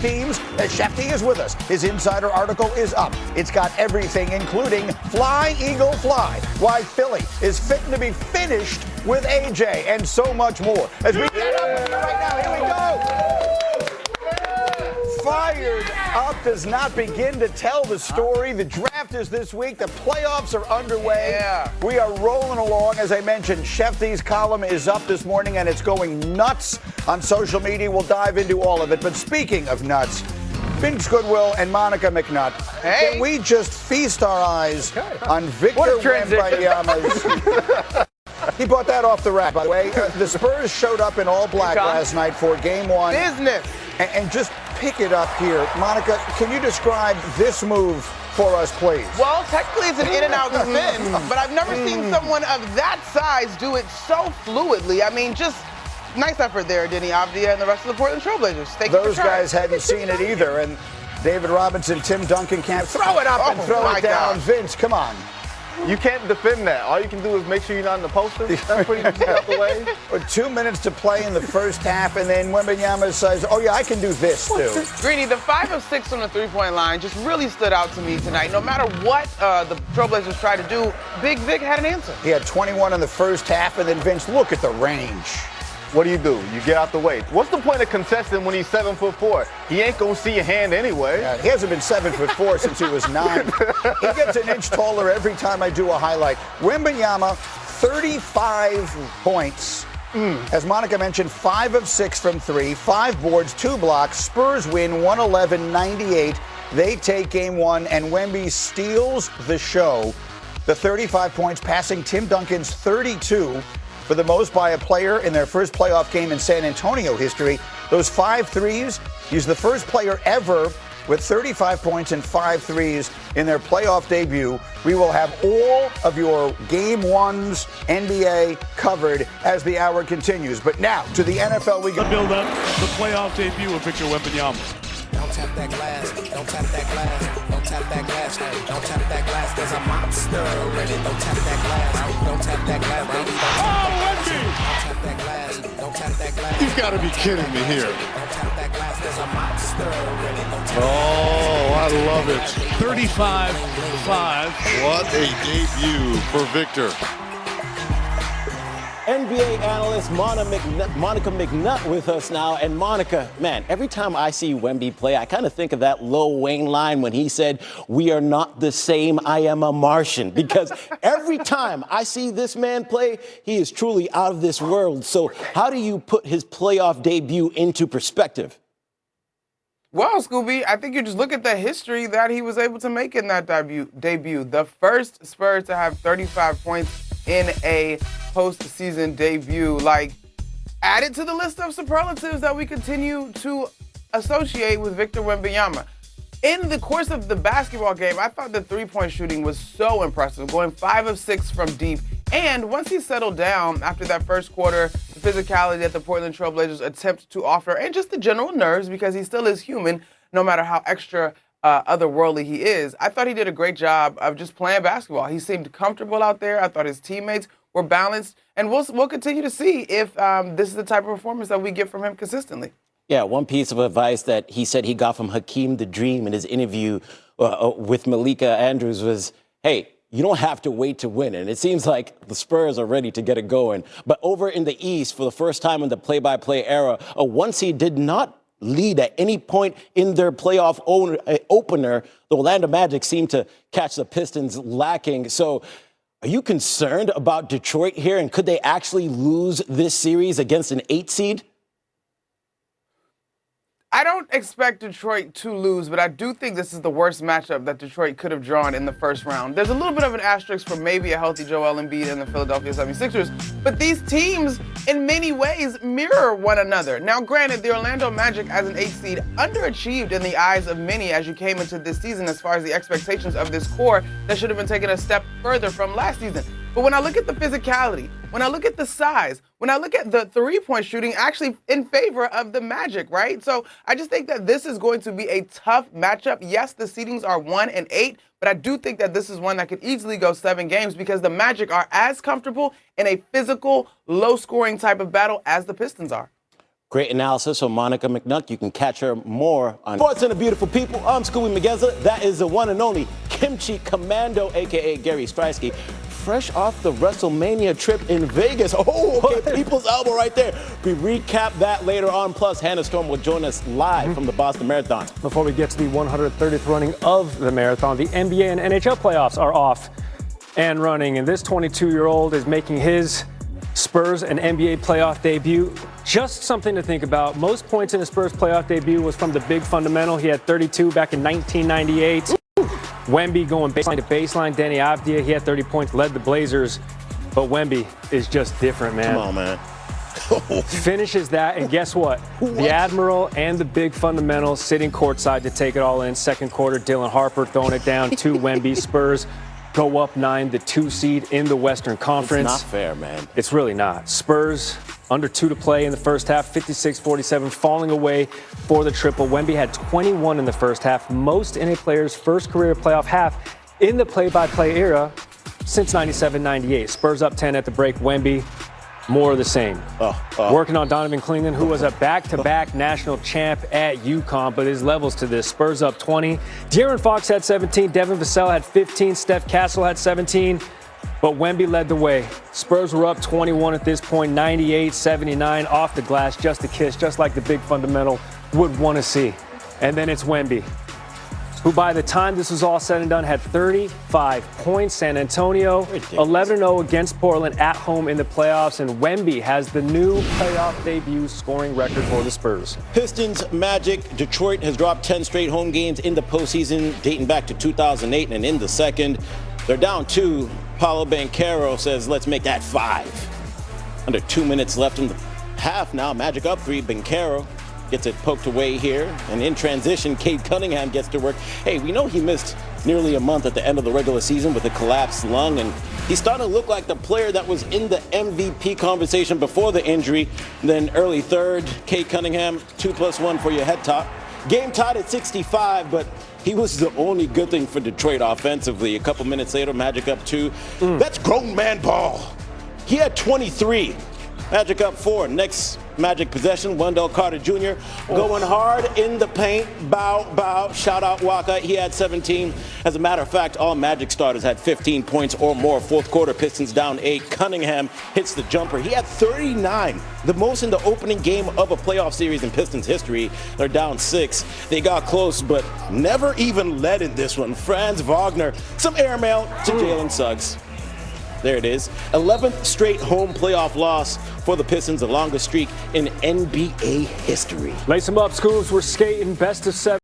teams. Shefty is with us. His insider article is up. It's got everything, including Fly, Eagle, Fly, why Philly is fitting to be finished with AJ, and so much more. As we get up right now, here we go. Fired Up does not begin to tell the story. The draft is this week. The playoffs are underway. Yeah. We are rolling along. As I mentioned, Shefty's column is up this morning, and it's going nuts on social media. We'll dive into all of it. But speaking of nuts, Vince Goodwill and Monica McNutt, can we just feast our eyes on Victor Wembanyama's... He brought that off the rack, by the way. The Spurs showed up in all black last night for Game 1. Business. And just pick it up here. Monica, can you describe this move for us, please? Well, technically it's an in-and-out spin, but I've never seen someone of that size do it so fluidly. I mean, just nice effort there, Denny Avdia and the rest of the Portland Trailblazers. Thank you for trying. Those guys hadn't seen it either, and David Robinson, Tim Duncan can't throw it up and throw it down. God. Vince, come on. You can't defend that. All you can do is make sure you're not in the poster. That's pretty much the way. 2 minutes to play in the first half, and then Wembanyama says, oh, yeah, I can do this, too. Greeny, the 5 of 6 on the three-point line just really stood out to me tonight. No matter what the Trailblazers tried to do, Big Vic had an answer. He had 21 in the first half, and then Vince, look at the range. What do? You get out the way. What's the point of contesting when he's 7'4"? He ain't gonna see your hand anyway. Yeah, he hasn't been 7'4" since he was 9. He gets an inch taller every time I do a highlight. Wembanyama, 35 points. As Monica mentioned, 5 of 6 from 3, 5 boards, 2 blocks. Spurs win 111-98. They take Game 1, and Wemby steals the show. The 35 points, passing Tim Duncan's 32. For the most by a player in their first playoff game in San Antonio history. Those 5 threes, he's the first player ever with 35 points and 5 threes in their playoff debut. We will have all of your Game 1's NBA covered as the hour continues. But now to the NFL we go. The build-up, the playoff debut of Victor Wembanyama. Don't tap that glass, don't tap that glass, don't tap that glass, don't tap that glass, there's a monster already. Don't tap that glass, don't tap that glass, baby. Oh, Wemby! Don't tap that glass, don't tap that glass. You've got to be kidding me here. Don't tap that glass, there's a monster already. Oh, I love it. 35-5. What a debut for Victor. NBA analyst Monica McNutt with us now. And Monica, man, every time I see Wemby play, I kind of think of that Lil Wayne line when he said, "We are not the same, I am a Martian." Because every time I see this man play, he is truly out of this world. So how do you put his playoff debut into perspective? Well, Scooby, I think you just look at the history that he was able to make in that debut. The first Spurs to have 35 points in a postseason debut. Like, added to the list of superlatives that we continue to associate with Victor Wembanyama. In the course of the basketball game, I thought the three-point shooting was so impressive, going 5 of 6 from deep. And once he settled down after that first quarter, the physicality that the Portland Trailblazers attempt to offer, and just the general nerves, because he still is human, no matter how extra otherworldly he is, I thought he did a great job of just playing basketball. He seemed comfortable out there. I thought his teammates were balanced. And we'll continue to see if this is the type of performance that we get from him consistently. Yeah, one piece of advice that he said he got from Hakeem the Dream in his interview with Malika Andrews was, hey, you don't have to wait to win. And it seems like the Spurs are ready to get it going. But over in the East, for the first time in the play-by-play era, a one seed did not lead at any point in their playoff opener. The Orlando Magic seemed to catch the Pistons lacking. So are you concerned about Detroit here? And could they actually lose this series against an 8 seed? I don't expect Detroit to lose, but I do think this is the worst matchup that Detroit could have drawn in the first round. There's a little bit of an asterisk for maybe a healthy Joel Embiid and the Philadelphia 76ers, but these teams, in many ways, mirror one another. Now, granted, the Orlando Magic as an 8 seed underachieved in the eyes of many as you came into this season as far as the expectations of this core that should have been taken a step further from last season. But when I look at the physicality, when I look at the size, when I look at the three-point shooting, actually in favor of the Magic, right? So I just think that this is going to be a tough matchup. Yes, the seedings are 1 and 8, but I do think that this is one that could easily go 7 games because the Magic are as comfortable in a physical, low-scoring type of battle as the Pistons are. Great analysis from Monica McNutt. You can catch her more on Sports and the Beautiful People. I'm Scooby Megeza. That is the one and only Kimchi Commando, a.k.a. Gary Streisky. Fresh off the WrestleMania trip in Vegas. Oh, okay, people's elbow right there. We recap that later on. Plus, Hannah Storm will join us live from the Boston Marathon. Before we get to the 130th running of the marathon, the NBA and NHL playoffs are off and running, and this 22-year-old is making his Spurs and NBA playoff debut. Just something to think about. Most points in the Spurs playoff debut was from the big fundamental. He had 32 back in 1998. Wemby going baseline to baseline. Danny Avdia, he had 30 points, led the Blazers. But Wemby is just different, man. Come on, man. Finishes that, and guess what? The Admiral and the big fundamental sitting courtside to take it all in. Second quarter, Dylan Harper throwing it down to Wemby. Spurs go up 9, the 2 seed in the Western Conference. It's not fair, man. It's really not. Spurs under 2 to play in the first half, 56-47, falling away for the triple. Wemby had 21 in the first half, most in a player's first career playoff half in the play-by-play era since 97-98. Spurs up 10 at the break. Wemby, more of the same. Working on Donovan Cleveland, who was a back-to-back national champ at UConn, but his levels to this. Spurs up 20. De'Aaron Fox had 17. Devin Vassell had 15. Steph Castle had 17. But Wemby led the way. Spurs were up 21 at this point, 98-79, off the glass, just a kiss, just like the big fundamental would want to see. And then it's Wemby, who by the time this was all said and done had 35 points. San Antonio 11-0 against Portland at home in the playoffs, and Wemby has the new playoff debut scoring record for the Spurs. Pistons, Magic, Detroit has dropped 10 straight home games in the postseason, dating back to 2008, and in the second, they're down 2. Paolo Banchero says, let's make that 5. Under 2 minutes left in the half now. Magic up 3. Banchero gets it poked away here. And in transition, Cade Cunningham gets to work. Hey, we know he missed nearly a month at the end of the regular season with a collapsed lung. And he's starting to look like the player that was in the MVP conversation before the injury. Then early third, Cade Cunningham, 2+1 for your head top. Game tied at 65, but he was the only good thing for Detroit offensively. A couple minutes later, Magic up 2. That's grown man ball. He had 23. Magic up 4. Next Magic possession, Wendell Carter Jr. going hard in the paint. Bow. Shout out Waka. He had 17. As a matter of fact, all Magic starters had 15 points or more. Fourth quarter, Pistons down 8. Cunningham hits the jumper. He had 39, the most in the opening game of a playoff series in Pistons history. They're down 6. They got close, but never even led in this one. Franz Wagner, some airmail to Jalen Suggs. There it is. 11th straight home playoff loss for the Pistons, the longest streak in NBA history. Lace them up, Scoobs. We're skating best of 7.